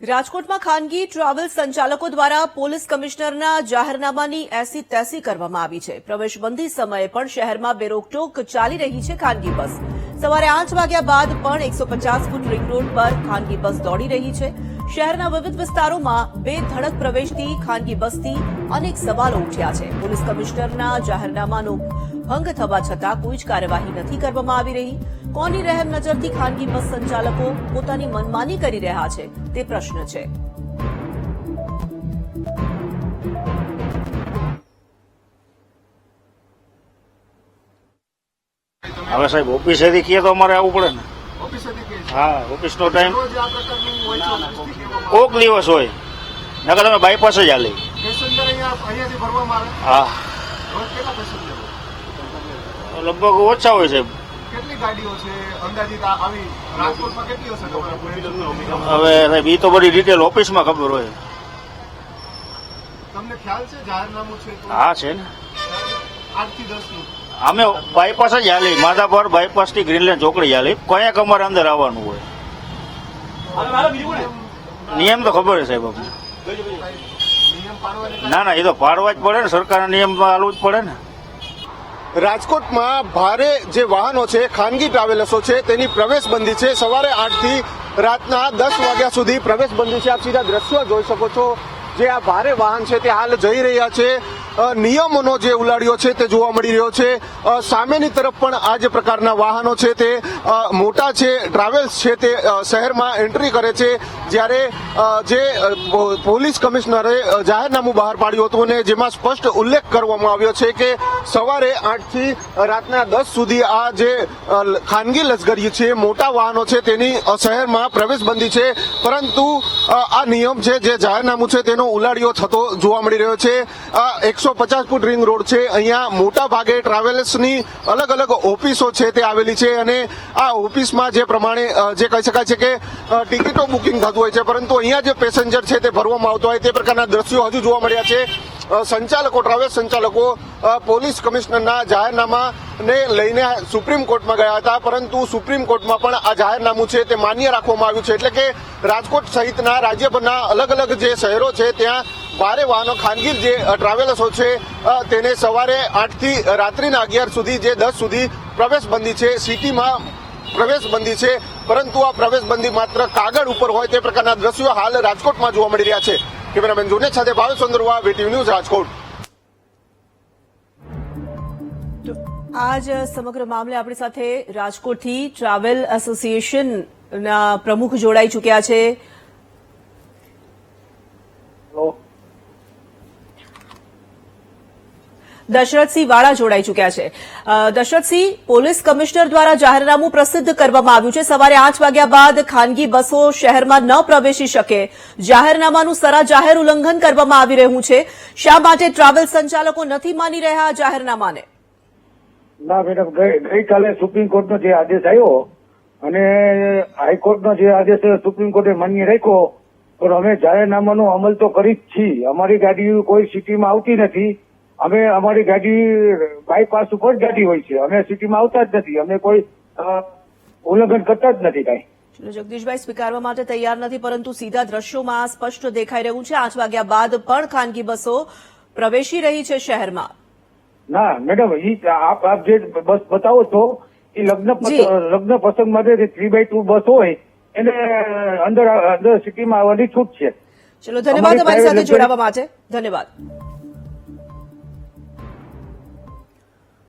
રાજકોટમાં ખાનગી ટ્રાવેલ સંચાલકો દ્વારા પોલીસ કમિશનરના જાહેરનામાની એસી તેસી કરવામાં આવી છે। પ્રવેશબંધી સમયે પણ શહેરમાં બેરોકટોક ચાલી રહી છે ખાનગી બસ। સવારે 8 વાગ્યા બાદ પણ 150 ફૂટ રિંગ રોડ પર ખાનગી બસ દોડી રહી છે। શહેરના વિવિધ વિસ્તારોમાં બેધડક પ્રવેશતી ખાનગી બસથી અનેક સવાલો ઉઠ્યા છે। પોલીસ કમિશનરના જાહેરનામાનો ભંગ થવા છતાં કોઈ જ કાર્યવાહી નથી કરવામાં આવી રહી। કોની રહેમ નજરથી ખાનગી બસ સંચાલકો પોતાની મનમાની કરી રહ્યા છે તે પ્રશ્ન છે। હવે સાહેબ ઓફિસેથી કહે તો અમારે આવવું પડે ને। હા, ઓફિસનો ટાઈમ કોક દિવસ હોય, નકર તમે બાયપાસ જ હાલે। હા, લગભગ ઓછા હોય સાહેબ। કેટલી ગાડીઓ છે અંદાજિત આવી રાજકોટમાં કેટલી હશે? હવે સાહેબ એ તો બધી ડિટેલ ઓફિસમાં ખબર હોય। તમને ખ્યાલ છે જાહેરનામું છે તો? હા છે ને, 8 થી 10 નું અમે બાયપાસ જ હાલી, માધાપર બાયપાસ થી ગ્રીનલેન્ડ ચોકડી હાલી, ક્યાંક અમારે અંદર આવવાનું હોય। નિયમ તો ખબર છે સાહેબ અમને। નિયમ પાડવાની ના ના, એ તો પાડવા જ પડે ને, સરકારના નિયમમાં હાલવું જ પડે ને। રાજકોટમાં ભારે જે વાહનો છે, ખાનગી ટ્રાવેલર્સો છે, તેની પ્રવેશબંધી છે। સવારે 8 થી રાતના 10 વાગ્યા સુધી પ્રવેશબંધી છે। આપ સીધા દ્રશ્યો જોઈ શકો છો, જે આ ભારે વાહન છે તે હાલ જઈ રહ્યા છે। નિયમોનો જે ઉલાડ્યો છે તે જોવા મળી રહ્યો છે। સામેની તરફ પણ આ જે પ્રકારના વાહનો છે તે મોટા છે, ટ્રાવેલ્સ છે તે શહેરમાં એન્ટ્રી કરે છે। જ્યારે જે પોલીસ કમિશનરે જાહેરનામું બહાર પાડ્યું હતું અને જેમાં સ્પષ્ટ ઉલ્લેખ કરવામાં આવ્યો છે કે સવારે 8 થી રાતના 10 સુધી આ જે ખાનગી લશ્કરી છે, મોટા વાહનો છે, તેની શહેરમાં પ્રવેશબંધી છે। પરંતુ આ નિયમ છે, જે જાહેરનામું છે તેનો ઉલાડિયો થતો જોવા મળી રહ્યો છે। 150 ફૂટ રિંગ રોડ છે, અહીંયા મોટા ભાગે ટ્રાવેલ્સની અલગ અલગ ઓફિસો છે તે આવેલી છે અને આ ઓફિસમાં જે પ્રમાણે જે કહી શકાય છે કે ટિકિટો બુકિંગ થતું હોય છે, પરંતુ અહીંયા જે પેસેન્જર છે તે ભરવામાં આવતો હોય તે પ્રકારના દ્રશ્યો હજુ જોવા મળ્યા છે। સંચાલકો, ટ્રાવેલ્સ સંચાલકો પોલીસ કમિશનરના જાહેરનામાને લઈને સુપ્રીમ કોર્ટમાં ગયા હતા, પરંતુ સુપ્રીમ કોર્ટમાં પણ આ જાહેરનામું છે તે માન્ય રાખવામાં આવ્યું છે। એટલે કે રાજકોટ સહિતના રાજ્યભરના અલગ અલગ જે શહેરો છે ત્યાં ભારે વાહનો, ખાનગી જે ટ્રાવેલર્સો છે તેને સવારે 8 થી રાત્રિના 11 સુધી, જે 10 સુધી પ્રવેશબંધી છે, સિટીમાં પ્રવેશબંધી છે, પરંતુ આ પ્રવેશબંધી માત્ર કાગળ ઉપર હોય તે પ્રકારના દ્રશ્યો હાલ રાજકોટમાં જોવા મળી રહ્યા છે। કેમેરામેન જુનેદ સાથે ભાવેશ ચંદ્રવા, વીટીવી ન્યૂઝ, રાજકોટ। આજ સમગ્ર મામલે આપણી સાથે રાજકોટથી ટ્રાવેલ એસોસિએશનના પ્રમુખ જોડાઈ ચૂક્યા છે। દશરથસિંહ વાળા જોડાઈ ચૂક્યા છે। દશરથસિંહ, પોલીસ કમિશનર દ્વારા જાહેરનામું પ્રસિદ્ધ કરવામાં આવ્યું છે। સવારે 8 વાગ્યા બાદ ખાનગી બસો શહેરમાં ન પ્રવેશી શકે, જાહેરનામાનું સરાજાહેર ઉલ્લંઘન કરવામાં આવી રહ્યું છે। શા માટે ટ્રાવેલ સંચાલકો નથી માની રહ્યા આ જાહેરનામાને? ના મેડમ, ગઈકાલે સુપ્રીમ કોર્ટનો જે આદેશ આવ્યો અને હાઈકોર્ટનો જે આદેશ સુપ્રીમ કોર્ટે માન્ય રાખ્યો, પણ અમે જાહેરનામાનો અમલ તો કરી જ છીએ। અમારી ગાડી કોઈ સિટીમાં આવતી નથી। અમે અમારી ગાડી બાયપાસ ઉપર ગાડી હોય છે, અમે સિટીમાં આવતા જ નથી। અમે કોઈ ઉલ્લંઘન કરતા જ નથી કાંઈ। જગદીશભાઈ સ્વીકારવા માટે તૈયાર નથી, પરંતુ સીધા દ્રશ્યોમાં સ્પષ્ટ દેખાઈ રહ્યું છે 8 વાગ્યા બાદ પણ ખાનગી બસો પ્રવેશી રહી છે શહેરમાં। ના મેડમ, આપ જે બસ બતાવો છો એ લગ્ન પ્રસંગ માટે 3x2 બસ હોય એને અંદર સિટીમાં આવવાની છૂટ છે। ચલો, ધન્યવાદ અમારી સાથે જોડાવા માટે, ધન્યવાદ।